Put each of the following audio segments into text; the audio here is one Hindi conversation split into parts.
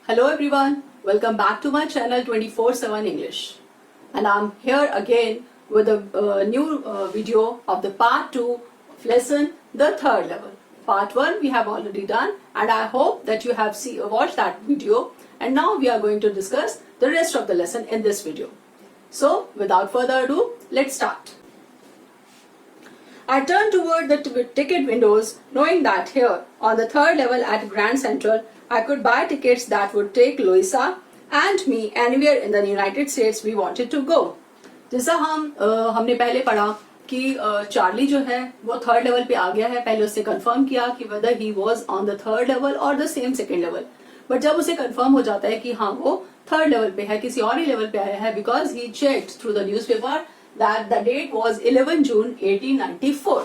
Hello everyone, welcome back to my channel 24/7 English, and I'm here again with a new video of the part 2 of lesson the third level. Part 1 we have already done, and I hope that you have watched that video, and now we are going to discuss the rest of the lesson in this video. So without further ado, let's start. I turned toward the ticket windows, knowing that here on the third level at Grand Central I could buy tickets that would take Louisa and me anywhere in the United States we wanted to go. जैसा हमने पहले पढ़ा कि चार्ली जो है वो थर्ड लेवल पे आ गया है. पहले उसने कंफर्म किया कि whether he was on the third level or the same second level. But जब उसे कंफर्म हो जाता है कि हाँ वो थर्ड लेवल पे है, किसी और ही लेवल पे आया है, because he checked through the newspaper that the date was 11 June 1894.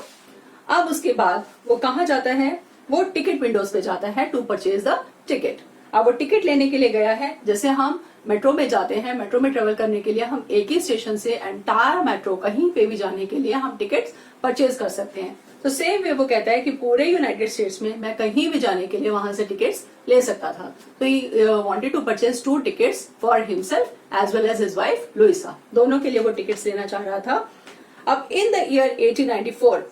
अब उसके बाद वो कहाँ जाता है? वो टिकट विंडोज पे जाता है टू परचेज द टिकट. अब वो टिकट लेने के लिए गया है. जैसे हम मेट्रो में जाते हैं, मेट्रो में ट्रेवल करने के लिए हम एक ही स्टेशन से एंटायर मेट्रो कहीं पे भी जाने के लिए हम टिकट्स परचेज कर सकते हैं. तो सेम वे वो कहता है कि पूरे यूनाइटेड स्टेट्स में मैं कहीं भी जाने के लिए वहां से टिकट्स ले सकता था. तो he wanted to purchase 2 tickets for himself as well as his wife Louisa. दोनों के लिए वो टिकट्स लेना चाह रहा था. अब in the year 1894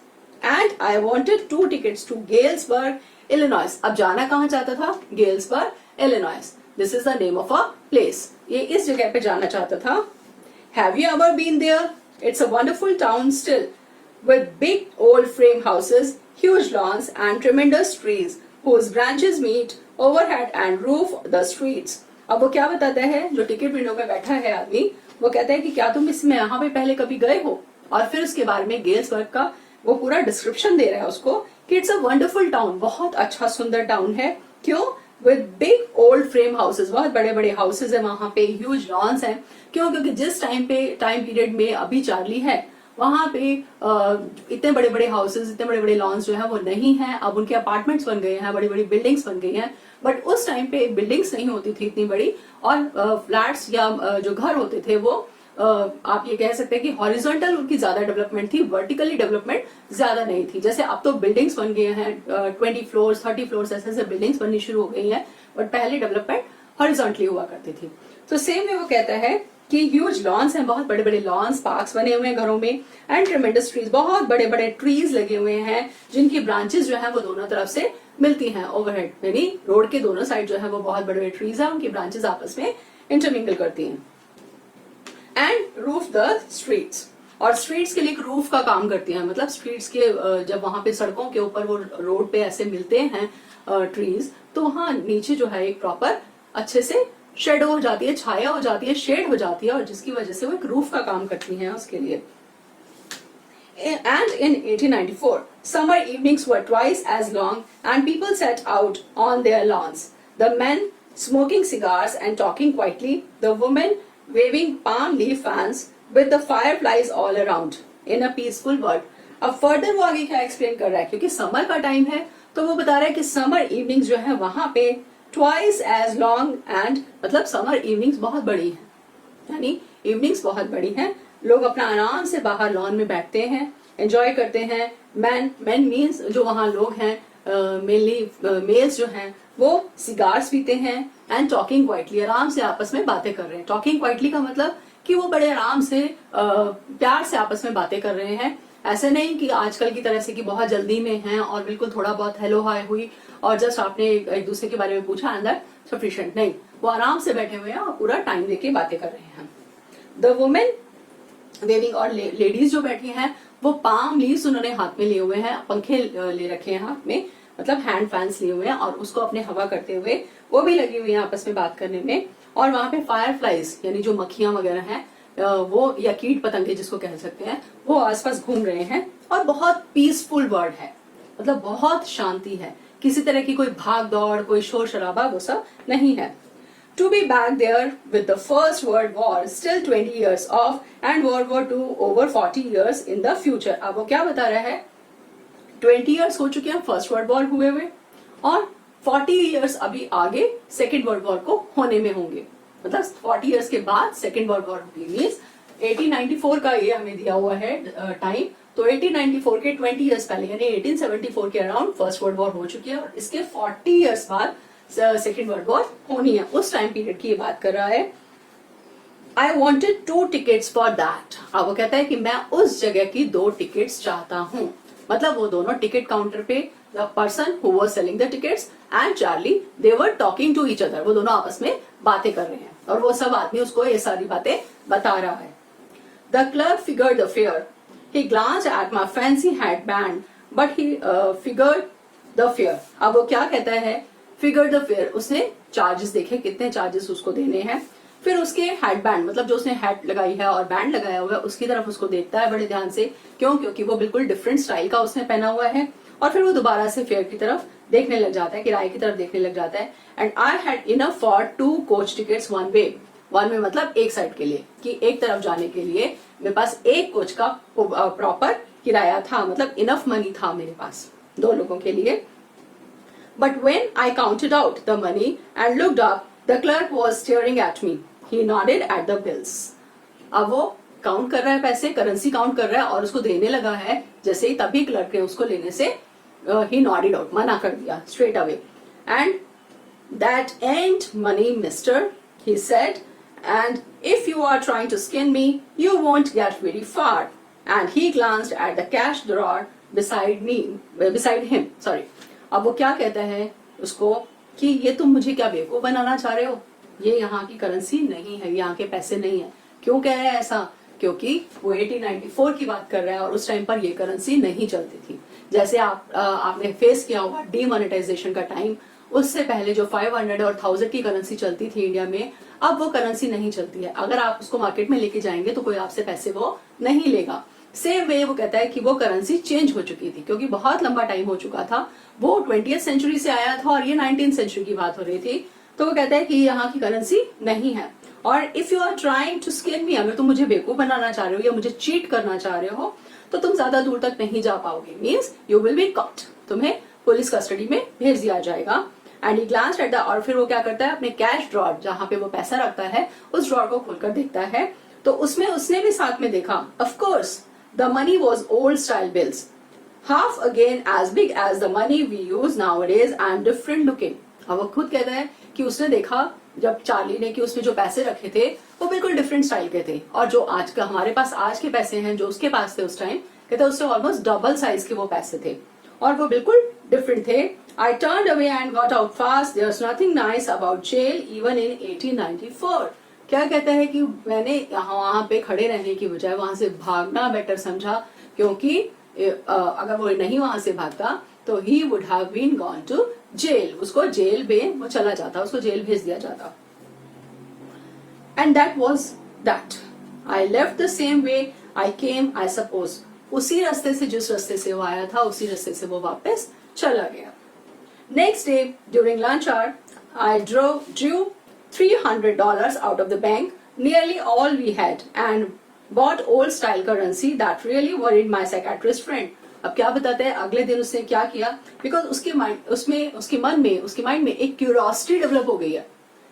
and I wanted 2 tickets to Galesburg, Illinois. अब जाना कहाँ चाहता था? Galesburg, Illinois. This is the name of a place. ये इस जगह पे जाना चाहता था. Have you ever been there? It's a wonderful town still, with big old frame houses, huge lawns, and tremendous trees whose branches meet overhead and roof the streets. अब वो क्या बताता है? जो टिकट विंडो में बैठा है आदमी, वो कहता है कि क्या तुम इसमें यहाँ पे पहले कभी गए हो? और फिर उसके बारे में गेल्सबर्ग का वो पूरा डिस्क्रिप्शन दे रहा है उसको कि इट्स अ वंडरफुल टाउन, बहुत अच्छा सुंदर टाउन है. क्यों? With big old frame houses, बहुत बड़े बड़े हाउसेस है वहां पे, ह्यूज लॉन्स हैं. क्यों? क्योंकि जिस टाइम पीरियड में अभी चार्ली है वहां पे इतने बड़े बड़े हाउसेस, इतने बड़े बड़े लॉन्स जो है वो नहीं है. अब उनके अपार्टमेंट्स बन गए हैं, बड़ी बड़ी बिल्डिंग्स बन गई हैं. बट उस टाइम पे बिल्डिंग्स नहीं होती थी इतनी बड़ी, और फ्लैट्स या जो घर होते थे वो आप ये कह सकते हैं कि हॉरिजॉन्टल उनकी ज्यादा डेवलपमेंट थी, वर्टिकली डेवलपमेंट ज्यादा नहीं थी. जैसे अब तो बिल्डिंग्स बन गए हैं 20 फ्लोर्स 30 फ्लोर्स ऐसे बिल्डिंग्स बननी शुरू हो गई हैं, बट पहले डेवलपमेंट हॉरिजॉन्टली हुआ करती थी. तो सेम में वो कहता है कि ह्यूज लॉन्स हैं, बहुत बड़े बड़े लॉन्स, पार्क्स बने हुए हैं घरों में, एंड ट्रेमेंडस ट्रीज, बहुत बड़े बड़े ट्रीज लगे हुए हैं जिनकी ब्रांचेस जो है वो दोनों तरफ से मिलती हैं ओवरहेड, यानी रोड के दोनों साइड जो है वो बहुत बड़े बड़े ट्रीज है, उनकी ब्रांचेस आपस में इंटरमिंगल करती हैं. एंड रूफ द स्ट्रीट्स, और स्ट्रीट्स के लिए एक रूफ का काम करती हैं. मतलब स्ट्रीट्स के जब वहां पे सड़कों के ऊपर वो रोड पे ऐसे मिलते हैं ट्रीज, तो वहां नीचे जो है एक प्रॉपर अच्छे से शेडो हो जाती है, छाया हो जाती है, शेड हो जाती है, और जिसकी वजह से वो एक रूफ का काम करती हैं उसके लिए. And in 1894, summer evenings were twice as long and people sat out on their lawns. The men smoking cigars and talking quietly, the women waving palm leaf fans with the fireflies all around in a peaceful world. अब फर्दर वो आगे क्या एक्सप्लेन कर रहा है, क्योंकि समर का टाइम है तो वो बता रहा है कि समर इवनिंग्स जो है वहां पे ट्वाइस एज लॉन्ग, एंड मतलब समर इवनिंग्स बहुत बड़ी है, यानी इवनिंग्स बहुत बड़ी हैं. लोग अपना आराम से बाहर लॉन में बैठते हैं, एंजॉय करते हैं. मैन मीन्स जो वहां लोग हैं, मेनली मेल्स जो हैं वो सिगार्स पीते हैं, एंड टॉकिंग क्वाइटली, आराम से आपस में बातें कर रहे हैं. टॉकिंग क्वाइटली का मतलब कि वो बड़े आराम से प्यार से आपस में बातें कर रहे हैं. ऐसे नहीं कि आजकल की तरह से कि बहुत जल्दी में हैं और बिल्कुल थोड़ा बहुत हेलो हाय हुई और जस्ट आपने एक दूसरे के बारे में पूछा एंड दैट सफिशिएंट. नहीं, वो आराम से बैठे हुए हैं और पूरा टाइम देके बातें कर रहे हैं. द वुमेन वेविंग, और लेडीज जो बैठी हैं वो पाम लीव्स उन्होंने हाथ में लिए हुए हैं, पंखे ले रखे हैं हाथ में, मतलब हैंड फैंस लिए हुए हैं, और उसको अपने हवा करते हुए वो भी लगी हुई है आपस में बात करने में. और वहां पे फायर फ्लाइज, यानी जो मक्खियां वगैरह हैं वो, या कीट पतंगे जिसको कह सकते हैं, वो आसपास घूम रहे हैं. और बहुत पीसफुल वर्ल्ड है, मतलब बहुत शांति है, किसी तरह की कोई भाग दौड़, कोई शोर शराबा, वो सब नहीं है. To be back there with the First World War still 20 years off and World War II over 40 years in the future. अब वो क्या बता रहा है? 20 years हो चुके हैं फर्स्ट वर्ल्ड वॉर हुए हुए, और 40 years अभी आगे सेकेंड वर्ल्ड वॉर को होने में होंगे. मतलब 40 years के बाद सेकेंड वर्ल्ड वॉर होगी. मीन्स 1894 का ये हमें दिया हुआ है टाइम, तो 1894 के 20 years पहले यानी 1874 के अराउंड फर्स्ट वर्ल्ड वॉर हो चुकी है, और इसके 40 years बाद सेकेंड वर्ड वॉज होनी है, उस टाइम पीरियड की ये बात कर रहा है. I wanted 2 tickets for that. अब वो कहता है कि मैं उस जगह की 2 tickets चाहता हूँ. मतलब वो दोनों टिकट काउंटर पे the person who was selling the tickets and Charlie they were talking to each other. वो दोनों आपस में बातें कर रहे हैं और वो सब आदमी उसको ये सारी बातें बता रहा है. The clerk figured the fair. He glanced at my fancy headband but he figured the fair. अब वो क्या कहता है, फिगर्ड द फेयर. उसने चार्जेस देखे, कितने चार्जेस उसको देने हैं. फिर उसके हेडबैंड, मतलब जो उसने हैट लगाई है और बैंड लगाया हुआ है, उसकी तरफ उसको देखता है बड़े ध्यान से. क्यों? क्योंकि वो बिल्कुल डिफरेंट स्टाइल का उसने पहना हुआ है. और फिर वो दोबारा से फेयर की तरफ देखने लग जाता है, किराए की तरफ देखने लग जाता है. And I had enough for 2 coach tickets one way मतलब एक साइड के लिए, कि एक तरफ जाने के लिए मेरे पास एक कोच का प्रॉपर किराया था, मतलब इनफ मनी था मेरे पास 2 लोगों के लिए. But when I counted out the money and looked up the clerk was staring at me. He nodded at the bills. अब वो काउंट कर रहा है पैसे, करेंसी काउंट कर रहा है और उसको देने लगा है. जैसे ही तभी क्लर्क ने उसको लेने से he nodded out, मना कर दिया straight away. And that ain't money, mister, he said. And if you are trying to skin me, you won't get very far. And he glanced at the cash drawer beside him. Sorry. अब वो क्या कहता है उसको कि ये तुम मुझे क्या बेवकूफ बनाना चाह रहे हो, ये यहाँ की करेंसी नहीं है, यहाँ के पैसे नहीं है. क्यों कह रहा है ऐसा? क्योंकि वो 1894 की बात कर रहा है और उस टाइम पर ये करेंसी नहीं चलती थी. जैसे आपने फेस किया होगा डीमोनेटाइजेशन का टाइम, उससे पहले जो 500 और 1000 की करेंसी चलती थी इंडिया में, अब वो करेंसी नहीं चलती है. अगर आप उसको मार्केट में लेके जाएंगे तो कोई आपसे पैसे वो नहीं लेगा. सेम वे वो कहता है कि वो करेंसी चेंज हो चुकी थी, क्योंकि बहुत लंबा टाइम हो चुका था. वो 20th सेंचुरी से आया था और ये 19th सेंचुरी की बात हो रही थी. तो वो कहता है कि यहाँ की करेंसी नहीं है. और if you are trying to skim me, अगर तुम मुझे बेवकूफ बनाना चाह रहे हो या मुझे चीट करना चाह रहे हो, तो तुम ज्यादा दूर तक नहीं जा पाओगे. Means you will be caught, तुम्हें पुलिस कस्टडी में भेज दिया जाएगा. And he glanced at the, और फिर वो क्या करता है, अपने कैश ड्रॉर जहां पे वो पैसा रखता है उस ड्रॉर को खोलकर देखता है. तो उसमें उसने भी साथ में देखा, of course the money was old style bills, half again as big as the money we use nowadays and different looking. अब वो खुद कहता है कि उसने देखा जब चार्ली ने कि उसने जो पैसे रखे थे वो बिल्कुल डिफरेंट स्टाइल के थे, और जो आज का हमारे पास आज के पैसे हैं जो उसके पास थे उस टाइम, कहते उससे ऑलमोस्ट डबल साइज के वो पैसे थे और वो बिल्कुल डिफरेंट थे. I turned away and got out fast. There is nothing nice about jail even in 1894. क्या कहता है कि मैंने वहां पे खड़े रहने की बजाय वहां से भागना बेटर समझा, क्योंकि अगर वो नहीं वहां से भागता तो he would have been gone to jail. उसको जेल में वो चला जाता, उसको जेल भेज दिया जाता. And that was that. I left the same way I came, I suppose. उसी रास्ते से जिस रास्ते से वो आया था उसी रास्ते से वो वापस चला गया. Next day during lunch hour I drew $300 out of the bank, nearly all we had, and bought old style currency that really worried my psychiatrist friend. अब क्या बताते हैं अगले दिन उसने क्या किया, बिकॉज उसके माइंड में एक क्यूरियोसिटी डेवलप हो गई है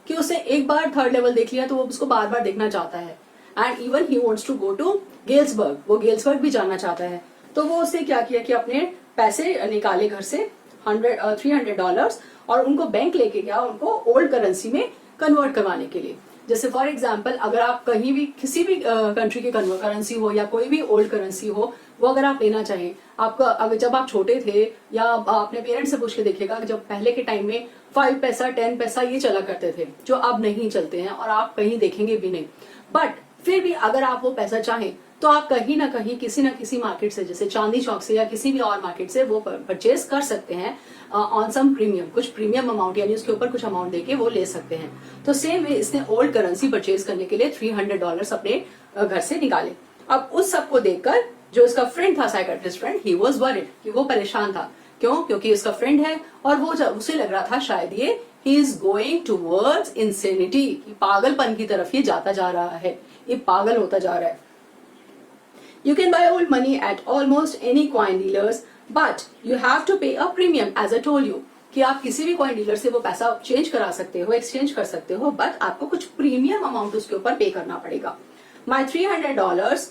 कि उसने एक बार थर्ड लेवल देख लिया तो वो उसको बार बार देखना चाहता है. And even he wants to go to Galesburg, वो गेल्सबर्ग भी जाना चाहता है. तो वो उसने क्या किया कि अपने पैसे निकाले घर से $300 और उनको बैंक लेके गया, उनको ओल्ड करेंसी में कन्वर्ट करवाने के लिए. जैसे फॉर एग्जाम्पल अगर आप कहीं भी किसी भी कंट्री की करेंसी हो या कोई भी ओल्ड करेंसी हो, वो अगर आप लेना चाहें, आपका अगर जब आप छोटे थे या अपने पेरेंट्स से पूछ के देखिएगा, जब पहले के टाइम में 5 पैसा 10 पैसा ये चला करते थे जो अब नहीं चलते हैं और आप कहीं देखेंगे भी नहीं. बट फिर भी अगर आप वो पैसा चाहें तो आप कहीं ना कहीं किसी ना किसी मार्केट से, जैसे चांदी चौक से या किसी भी और मार्केट से वो परचेज कर सकते हैं ऑन सम प्रीमियम, कुछ प्रीमियम अमाउंट, यानी उसके ऊपर कुछ अमाउंट देके वो ले सकते हैं. तो सेम वे इसने ओल्ड करेंसी परचेज करने के लिए $300 अपने घर से निकाले. अब उस सबको देखकर जो इसका फ्रेंड था, psychiatrist friend, he was worried, कि वो परेशान था. क्यों? क्योंकि इसका फ्रेंड है और वो उसे लग रहा था शायद ये he is going towards insanity, पागलपन की तरफ ये जाता जा रहा है, ये पागल होता जा रहा है. You can buy old money at almost any coin dealers, but you have to pay a premium, as I told you. कि आप किसी भी कॉइन डीलर से वो पैसा चेंज करा सकते हो, एक्सचेंज कर सकते हो, बट आपको कुछ प्रीमियम अमाउंट उसके ऊपर पे करना पड़ेगा. My $300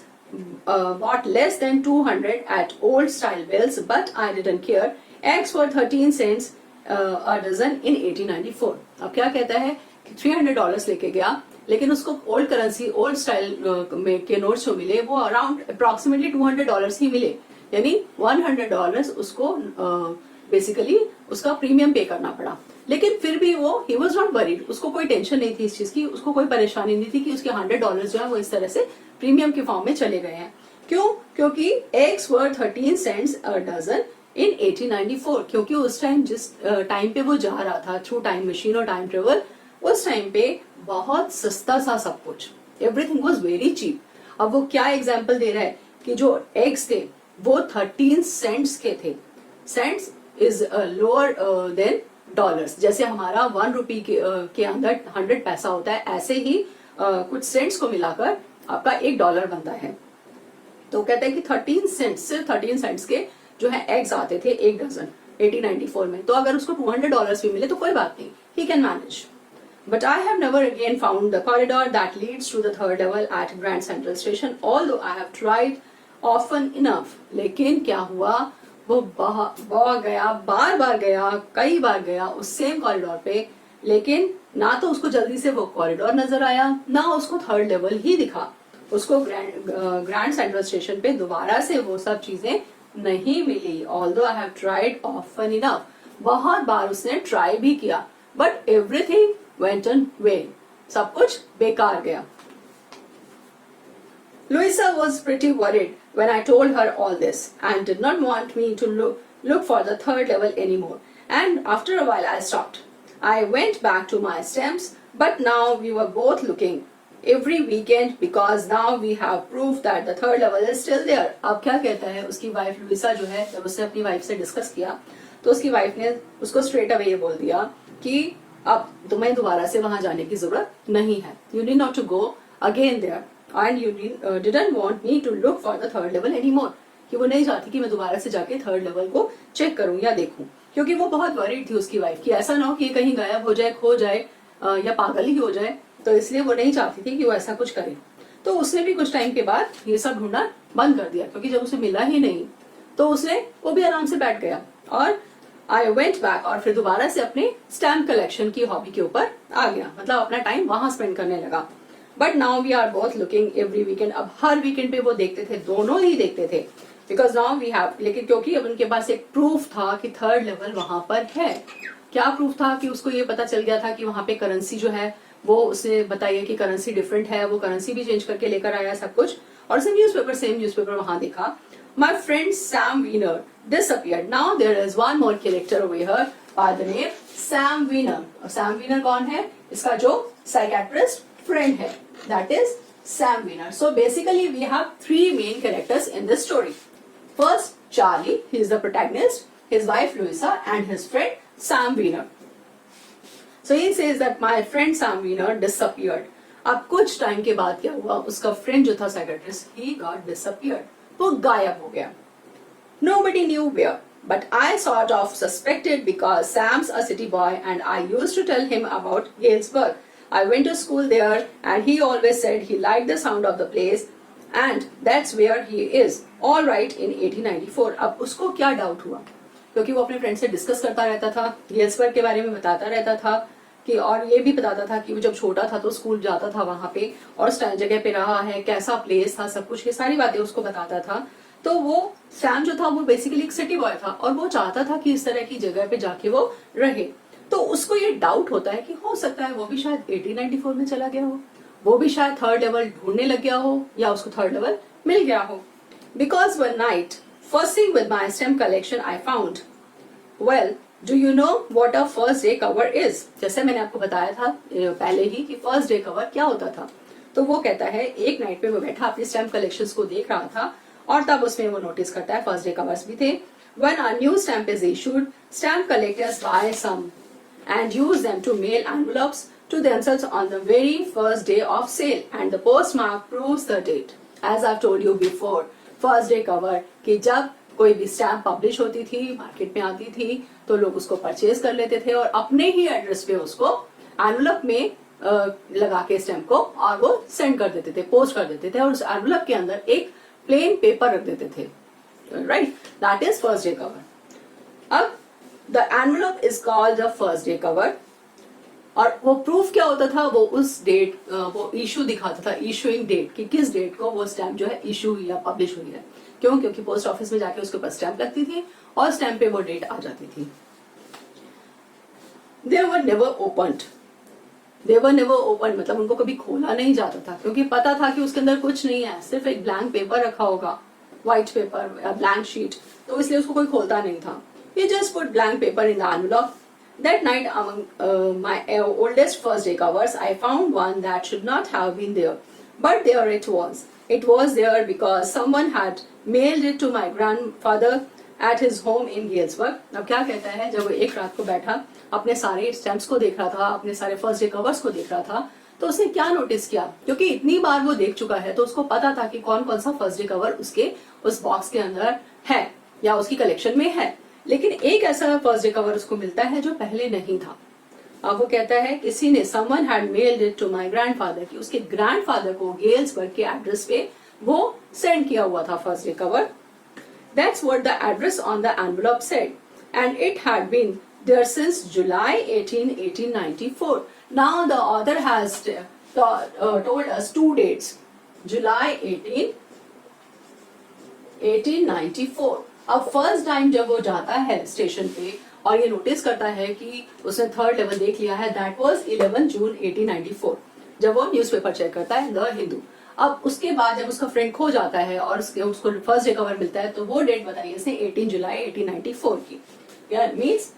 bought less than 200 at old style bills, but I didn't care. Eggs for 13 cents a dozen in 1894. अब क्या कहता है कि $300 लेके गया, लेकिन उसको ओल्ड करेंसी ओल्ड स्टाइल में के नोट्स जो मिले वो अराउंड अप्रोक्सीमेटली $200 ही मिले, यानी $100 उसको बेसिकली उसका प्रीमियम पे करना पड़ा। लेकिन फिर भी वो ही वॉज नॉट वरीड, उसको कोई टेंशन नहीं थी इस चीज की, उसको कोई परेशानी नहीं थी कि उसके $100 जो है वो इस तरह से प्रीमियम के फॉर्म में चले गए हैं। क्यों? क्योंकि eggs were 13 cents a dozen in 1894, क्योंकि उस टाइम जिस टाइम पे वो जा रहा था थ्रू टाइम मशीन और टाइम ट्रेवल, उस टाइम पे बहुत सस्ता सा सब कुछ, एवरीथिंग वॉज वेरी चीप। अब वो क्या एग्जाम्पल दे रहा है कि जो एग्स थे वो 13 सेंट्स के थे। Cents is lower than dollars. जैसे हमारा 1 रुपी के अंदर 100 पैसा होता है, ऐसे ही कुछ सेंट्स को मिलाकर आपका $1 बनता है। तो कहते हैं कि 13 सेंट्स, सिर्फ 13 सेंट्स के जो है एग्स आते थे एक डजन 1894 में। तो अगर उसको $200 भी मिले तो कोई बात नहीं, he can manage. But I have never again found the corridor that leads to the third level at Grand Central Station, although I have tried often enough. लेकिन क्या हुआ, वो बहुत गया, बार बार गया, कई बार गया उस सेम कॉरिडोर पे, लेकिन ना तो उसको जल्दी से वो कॉरिडोर नजर आया, ना उसको थर्ड लेवल ही दिखा। उसको ग्रैंड सेंट्रल स्टेशन पे दोबारा से वो सब चीजें नहीं मिली। Although I have tried often enough, बहुत बार उसने ट्राई भी किया, but everything went on vain, सब कुछ बेकार गया। Louisa was pretty worried when I told her all this and did not want me to look for the third level anymore. And after a while I stopped. I went back to my stamps, but now we were both looking every weekend because now we have proof that the third level is still there. अब क्या कहता है उसकी वाइफ लुइसा जो है, जब उसने अपनी वाइफ से डिस्कस किया तो उसकी वाइफ ने उसको स्ट्रेट अवे ये बोल दिया कि अब तुम्हें दोबारा से वहां जाने की जरूरत नहीं है, you need not to go again there. And you didn't want me to look for the third level anymore. कि वो नहीं चाहती कि मैं दोबारा से जाके थर्ड लेवल को चेक करूं या देखूं, क्योंकि वो बहुत वरीड थी उसकी वाइफ कि ऐसा ना हो कि ये कहीं गायब हो जाए, खो जाए या पागल ही हो जाए, तो इसलिए वो नहीं चाहती थी कि वो ऐसा कुछ करे। तो उसने भी कुछ टाइम के बाद ये सब ढूंढना बंद कर दिया, क्योंकि जब उसे मिला ही नहीं तो उसने वो भी आराम से बैठ गया। और आई वेंट बैक, और फिर दोबारा से अपने स्टैम्प कलेक्शन की हॉबी के ऊपर आ गया, मतलब अपना टाइम वहां स्पेंड करने लगा। But now we are both looking every weekend, अब हर वीकेंड पे वो देखते थे, दोनों ही देखते थे, बिकॉज नाउ वी हैव, लेकिन क्योंकि अब उनके पास एक प्रूफ था कि थर्ड लेवल वहां पर है। क्या प्रूफ था? कि उसको ये पता चल गया था कि वहां पे करेंसी जो है वो उसने बताइए कि करेंसी डिफरेंट है, वो करेंसी भी चेंज करके लेकर आया सब कुछ। और सेम न्यूज़पेपर वहां देखा। My friend Sam Wiener disappeared. Now there is one more character over here by the name Sam Weiner. और सैम वीनर कौन है? इसका जो साइकेट्रिस्ट फ्रेंड है, that is Sam Weiner. So basically we have three main characters in this story. First, Charlie, he is the protagonist, his wife Louisa and his friend Sam Weiner. So he says that my friend Sam Weiner disappeared. अब कुछ टाइम के बाद क्या हुआ, उसका फ्रेंड जो था साइकेट्रिस्ट, he got disappeared. वो गायब हो गया। Nobody knew where, but I sort of suspected because Sam's a city boy and I used to tell him about Galesburg. I went to school there and he always said he liked the sound of the place and that's where he is. All right in 1894. अब उसको क्या डाउट हुआ, क्योंकि वो अपने फ्रेंड से डिस्कस करता रहता था, गेल्सबर्ग के बारे में बताता रहता था कि, और ये भी बताता था कि वो जब छोटा था तो स्कूल जाता था वहां पे और उस जगह पे रहा है, कैसा प्लेस था, सब कुछ ये सारी बातें उसको बताता था। तो वो सैम जो था वो बेसिकली एक सिटी बॉय था और वो चाहता था कि इस तरह की जगह पे जाके वो रहे। तो उसको ये डाउट होता है कि हो सकता है वो भी शायद 1894 में चला गया हो, वो भी शायद थर्ड लेवल ढूंढने लग गया हो या उसको थर्ड लेवल मिल गया हो। Because one night fussing with my stamp collection I found, well do you know what a first day cover is. जैसे मैंने आपको बताया था पहले ही कि फर्स्ट डे कवर क्या होता था। तो वो कहता है एक नाइट पे वो बैठा अपनी स्टैम्प कलेक्शंस को देख रहा था और तब उसमें वो नोटिस करता है फर्स्ट डे कवर्स भी थे। When a new stamp is issued, stamp collectors buy some and use them to mail envelopes to themselves on the very first day of sale and the postmark proves the date. As I've told you before, first day cover कि जब कोई भी स्टैम्प पब्लिश होती थी, मार्केट में आती थी, तो लोग उसको परचेज कर लेते थे और अपने ही एड्रेस पे उसको एनवलप में लगा के स्टैम्प को और वो सेंड कर देते थे, पोस्ट कर देते थे और उस एनवलप के अंदर एक प्लेन पेपर रख देते थे, right, that is first day cover. अब the envelope is called the first day cover. और वो प्रूफ क्या होता था, वो उस डेट, वो इशू दिखाता था, इशूइंग डेट, कि किस डेट को वो स्टैम्प जो है इशू या पब्लिश हुई है। क्यों? क्योंकि पोस्ट ऑफिस में जाके उसके ऊपर स्टैम्प लगती थी और स्टैम्प पे वो डेट आ जाती थी। They were never opened. They were never opened मतलब उनको कभी खोला नहीं जाता था, क्योंकि पता था कि उसके अंदर कुछ नहीं है, सिर्फ एक ब्लैंक पेपर रखा होगा, व्हाइट पेपर या ब्लैंक शीट, तो इसलिए उसको कोई खोलता नहीं था। He just put blank paper in the envelope. That night, among my oldest first day covers, I found one that should not have been there, but there it was. It was there because someone had mailed it to my grandfather at his home in Galesburg. अब क्या कहता है, जब वो एक रात को बैठा अपने सारे स्टैम्प्स को देख रहा था, अपने सारे फर्स्ट डे कवर्स को देख रहा था, तो उसने क्या नोटिस किया, क्योंकि इतनी बार वो देख चुका है तो उसको पता था कि कौन कौन सा फर्स्ट डे कवर उसके उस बॉक्स के अंदर है या उसकी कलेक्शन में है। लेकिन एक ऐसा फर्स्ट डे कवर उसको मिलता है जो पहले नहीं था। अब वो कहता है किसी ने, someone had mailed it to my grandfather, कि उसके ग्रैंडफादर को गेल्सबर्ग के एड्रेस पे वो सेंड किया हुआ था first day cover. That's what the address on the envelope said, and it had been there since July 18, 1894. Now the author has told us two dates, July 18, 1894. अब फर्स्ट टाइम जब वो जाता है स्टेशन पे और ये नोटिस करता है कि उसने थर्ड लेवल देख लिया है, दैट वाज 11 जून 1894, जब वो न्यूज़पेपर चेक करता है द हिंदू। अब उसके बाद जब उसका फ्रेंड खो जाता है और उसको फर्स्ट डे कवर मिलता है, तो वो डेट बताई इसने 18 जुलाई 1894 की, means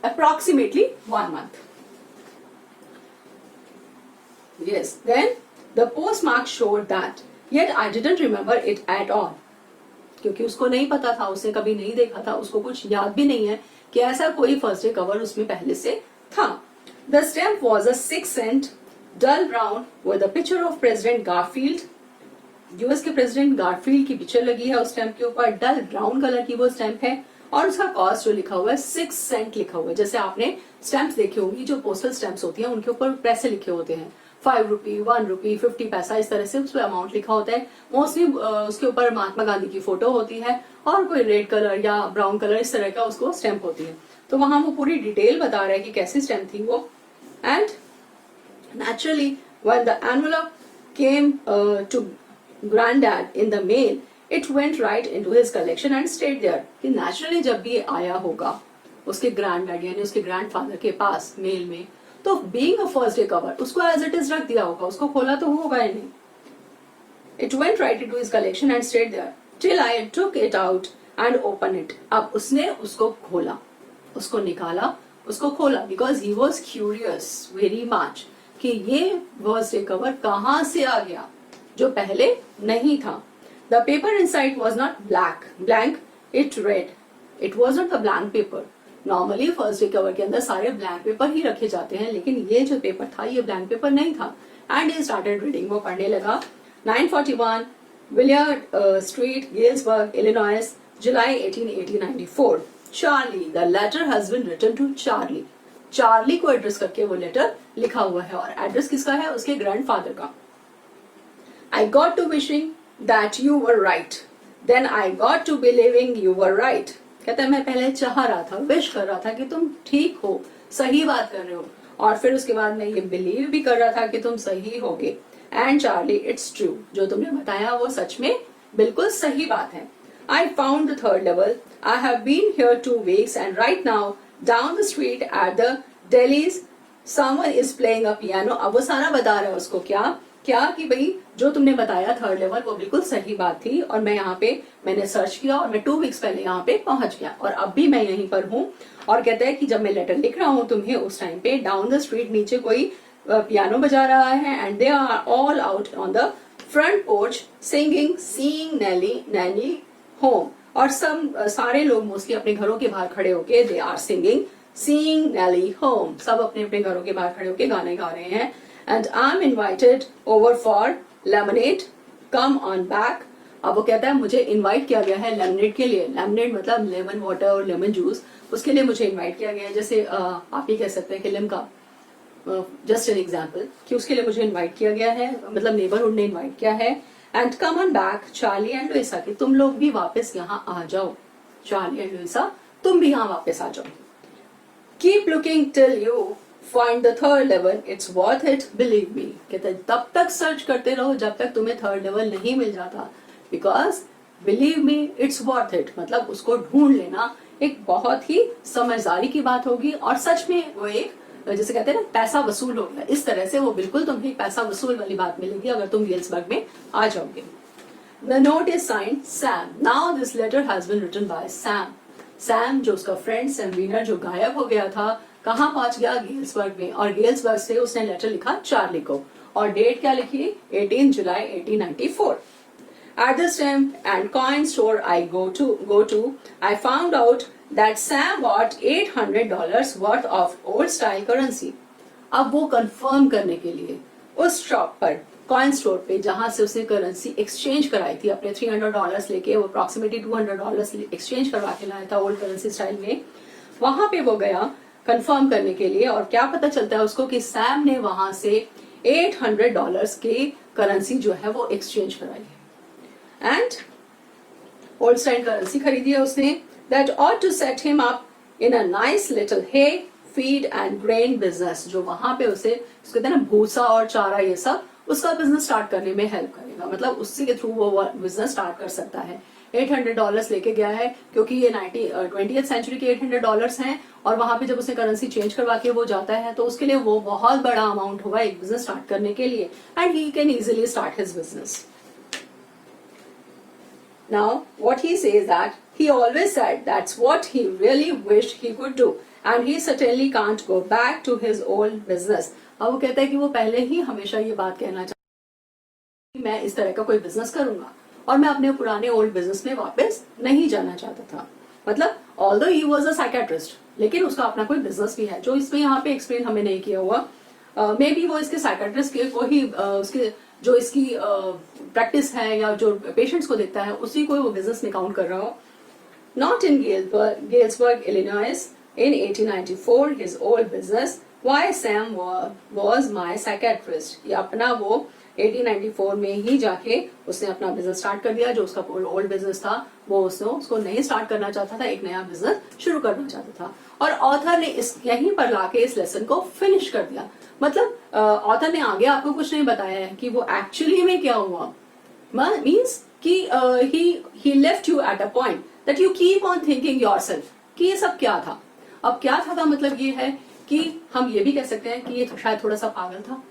approximately 1 month। Yes, then the postmark showed that, yet I didn't remember it at all. क्योंकि उसको नहीं पता था, उसने कभी नहीं देखा था, उसको कुछ याद भी नहीं है कि ऐसा कोई फर्स्ट डे कवर उसमें पहले से था। The stamp was a 6-cent dull brown with a picture of President Garfield. US के प्रेसिडेंट गारफील्ड की पिक्चर लगी है उस स्टैम्प के ऊपर, डल ब्राउन कलर की वो स्टैम्प है और उसका कॉस्ट जो लिखा हुआ है 6 सेंट लिखा हुआ है। जैसे आपने स्टैम्प्स देखी होंगी, जो पोस्टल स्टैम्प्स होती हैं उनके ऊपर पैसे लिखे होते हैं, 5 रुपी, 1 रुपी, 50 पैसा, इस तरह से उस पर अमाउंट लिखा होता है। मोस्टली उसके ऊपर महात्मा गांधी की फोटो होती है और कोई रेड कलर या ब्राउन कलर इस तरह का उसको स्टैम्प होती है। तो वहां वो पूरी डिटेल बता रहा है कि कैसी स्टैम्प थी वो। And naturally, when the envelope came to granddad in the mail, it went right into his collection and stayed there. कि naturally जब भी आया होगा उसके ग्रैंडडैड यानी उसके ग्रैंडफादर के पास मेल में, तो being a first day cover उसको as it is रख दिया होगा, उसको खोला तो होगा ही नहीं। It went right into his collection and stayed there till I took it out and opened it. अब उसने उसको खोला, उसको निकाला, उसको खोला, because he was curious very much कि ये फर्स्ट डे कवर कहां से आ गया जो पहले नहीं था। The paper inside was not blank, it red. It was not the blank paper. Normally first day cover के अंदर सारे ब्लैंक पेपर ही रखे जाते हैं, लेकिन ये जो पेपर था ये ब्लैंक पेपर नहीं था। एंड ही स्टार्टेड रीडिंग, वो पढ़ने लगा। 941 Willard street, Galesburg, Illinois, July 18, 1894। Charlie, the letter has been written to Charlie. Charlie को एड्रेस करके वो लेटर लिखा हुआ है और एड्रेस किसका है? उसके ग्रैंडफादर का। I got to wishing that you were right, then I got to believing you were right. कहता है मैं पहले चाह रहा था, विश कर रहा था कि तुम ठीक हो, सही बात कर रहे हो, और फिर उसके बाद मैं ये बिलीव भी कर रहा था कि तुम सही होगे। एंड चार्ली, इट्स ट्रू, जो तुमने बताया वो सच में बिल्कुल सही बात है। I found the third level. I have been here 2 weeks and right now down the street at the Delhi's someone is playing a piano. अब वो सारा बता रहा है उसको क्या कि भाई जो तुमने बताया थर्ड लेवल वो बिल्कुल सही बात थी, और मैं यहाँ पे मैंने सर्च किया और मैं 2 वीक्स पहले यहाँ पे पहुंच गया और अब भी मैं यहीं पर हूँ। और कहता है कि जब मैं लेटर लिख रहा हूँ तुम्हें उस टाइम पे डाउन द स्ट्रीट नीचे कोई पियानो बजा रहा है, and they are all out on the front porch singing seeing Nellie home. और सब सारे लोग मोस्टली अपने घरों के बाहर खड़े होके they are singing seeing Nellie home, सब अपने अपने घरों के बाहर खड़े होके गाने गा रहे हैं। And I am invited over for lemonade, come on back. अब वो कहता है मुझे इनवाइट किया गया है लेमनेड के लिए। लेमनेड मतलब लेमन वाटर और लेमन जूस, उसके लिए मुझे इनवाइट किया गया है। जैसे आप ये कह सकते हैं कि लिम्का, जस्ट एन एग्जाम्पल, कि उसके लिए मुझे इन्वाइट किया गया है, मतलब नेबरहुड ने इन्वाइट किया है। And come on back Charlie and Louisa, कि तुम लोग भी वापस यहाँ आ जाओ। चार्ली एंड लुइसा, तुम भी यहाँ वापस आ जाओ। Keep looking till you find the third level. It's worth it, believe me. कहते हैं तब तक सर्च करते रहो जब तक तुम्हें थर्ड लेवल नहीं मिल जाता. Because believe me, it's worth it. मतलब उसको ढूंढ लेना एक बहुत ही समझदारी की बात होगी और सच में वो एक जैसे कहते हैं ना पैसा वसूल होगा. इस तरह से वो बिल्कुल तुम्हें पैसा वसूल वाली बात मिलेगी अगर तुम गेल्सबर्ग में आ जाओगे. The note is signed Sam. Now this letter has been written by Sam. Sam जो उसका फ्रेंड सैम वीनर जो गायब हो गया था, कहाँ पहुंच गया? गेल्सबर्ग में. और गेल्सबर्ग से उसने लेटर लिखा चार्ली को. और डेट क्या लिखी? 18 जुलाई 1894. At the stamp and coin store I go to, I found out that Sam bought $800 worth of old style currency. अब वो कंफर्म करने के लिए उस शॉप पर, कॉइन स्टोर पे, जहां से उसने करेंसी एक्सचेंज कराई थी अपने $300 लेके, वो अप्रोक्सीमेटली $200 एक्सचेंज करवा के लाया था ओल्ड करेंसी स्टाइल में. वहां पे वो गया कंफर्म करने के लिए और क्या पता चलता है उसको कि सैम ने वहां से $800 के करेंसी जो है वो एक्सचेंज कराई है एंड ओल्ड स्टाइल करेंसी खरीदी है उसने. That ought to set him up in a nice little hay feed and grain business. जो वहां पे उसे कहते हैं ना भूसा और चारा ये सब, उसका बिजनेस स्टार्ट करने में हेल्प करेगा. मतलब उसी के थ्रू वो बिजनेस स्टार्ट कर सकता है. $800 लेके गया है क्योंकि ये 20th सेंचुरी के $800 हैं और वहां पे जब उसने करेंसी चेंज करवा के वो जाता है तो उसके लिए वो बहुत बड़ा अमाउंट होगा एक बिजनेस स्टार्ट करने के लिए. And he can easily start his business. Now, what he says that he always said that's what he really wished he could do, and he certainly can't go back to his old business. अब वो कहता है कि वो पहले ही हमेशा ये बात कहना चाहता कि मैं इस तरह का कोई बिजनेस करूंगा और मैं अपने पुराने ओल्ड बिजनेस में वापस नहीं जाना चाहता था. मतलब although he was a psychiatrist, लेकिन उसका अपना कोई बिजनेस भी है जो इसमें यहाँ पे एक्सप्लेन हमें नहीं किया हुआ. मे बी वो इसके साइकेट्रिस्ट के को ही उसके जो इसकी प्रैक्टिस है या जो पेशेंट्स को देखता है उसी को वो बिजनेस में काउंट कर रहा हो. Not in Galesburg Illinois in 1894 his old business why Sam was my psychiatrist. ये अपना वो 1894 में ही जाके उसने अपना बिजनेस स्टार्ट कर दिया. जो उसका ओल्ड बिजनेस था वो उसको नहीं स्टार्ट करना चाहता था, एक नया बिजनेस शुरू करना चाहता था. और ऑथर ने इस यहीं पर लाके इस लेसन को फिनिश कर दिया. मतलब ऑथर ने आगे आपको कुछ नहीं बताया है कि वो एक्चुअली में क्या हुआ. मीन्स कि he left you at a point that you keep on thinking yourself कि ये सब क्या था. अब क्या था का मतलब ये है कि हम ये भी कह सकते हैं कि ये शायद थोड़ा सा पागल था,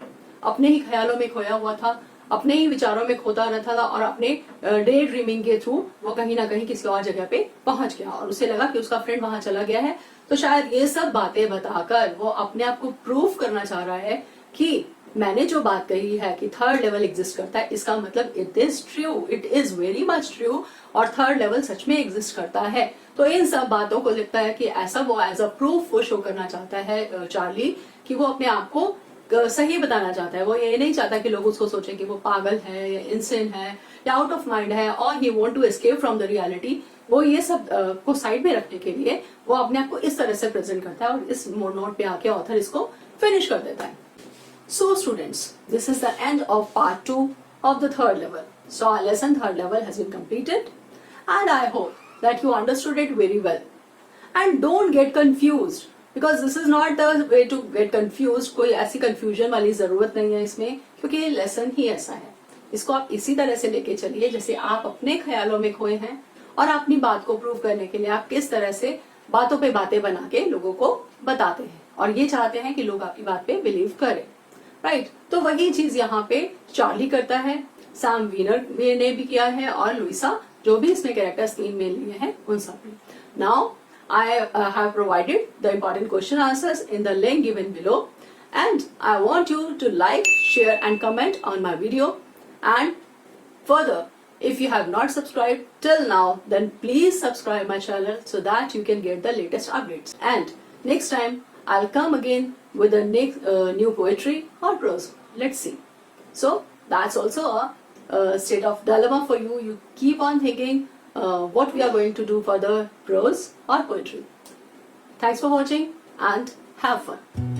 अपने ही ख्यालों में खोया हुआ था, अपने ही विचारों में खोता रहता था और अपने डे ड्रीमिंग के थ्रू वो कहीं ना कहीं किसी और जगह पे पहुंच गया और उसे लगा कि उसका फ्रेंड वहां चला गया है. तो शायद ये सब बातें बताकर वो अपने आप को प्रूव करना चाह रहा है कि मैंने जो बात कही है कि थर्ड लेवल एग्जिस्ट करता है, इसका मतलब it is true, it is very much true और थर्ड लेवल सच में एग्जिस्ट करता है. तो इन सब बातों को लगता है कि ऐसा वो एज अ प्रूफ वो शो करना चाहता है चार्ली कि वो अपने आप को सही बताना चाहता है. वो ये नहीं चाहता कि लोग उसको सोचें कि वो पागल है या इंसेन है या आउट ऑफ माइंड है और he want to escape from the reality. वो ये सब को साइड में रखने के लिए वो अपने आप को इस तरह से प्रेजेंट करता है और इस नोट पे आके ऑथर इसको फिनिश कर देता है. So students, this is the end of part 2 of the third level. So our lesson third level has been completed and I hope that you understood it very well. And don't get confused because this is not the way to get confused. कोई ऐसी confusion वाली जरूरत नहीं है इसमें क्योंकि ये lesson ही ऐसा है. इसको आप इसी तरह से लेके चलिए जैसे आप अपने ख्यालों में खोए हैं और अपनी बात को प्रूव करने के लिए आप किस तरह से बातों पे बातें बना के लोगों को बताते हैं और ये चाहते हैं कि लोग आपकी बात पे बिलीव करें. राइट तो वही चीज यहाँ पे चार्ली करता है, सैम वीनर ने भी किया है और लुइसा जो भी इसमें कैरेक्टर्स 3 में लिए हैं उन सब ने. Now I have provided the important question answers in the link given below and I want you to like, share and comment on my video. And further, if you have not subscribed till now, then please subscribe my channel so that you can get the latest updates. And next time I'll come again with the next new poetry or prose. Let's see. So that's also a state of dilemma for you. You keep on thinking what we are going to do for the prose or poetry. Thanks for watching and have fun.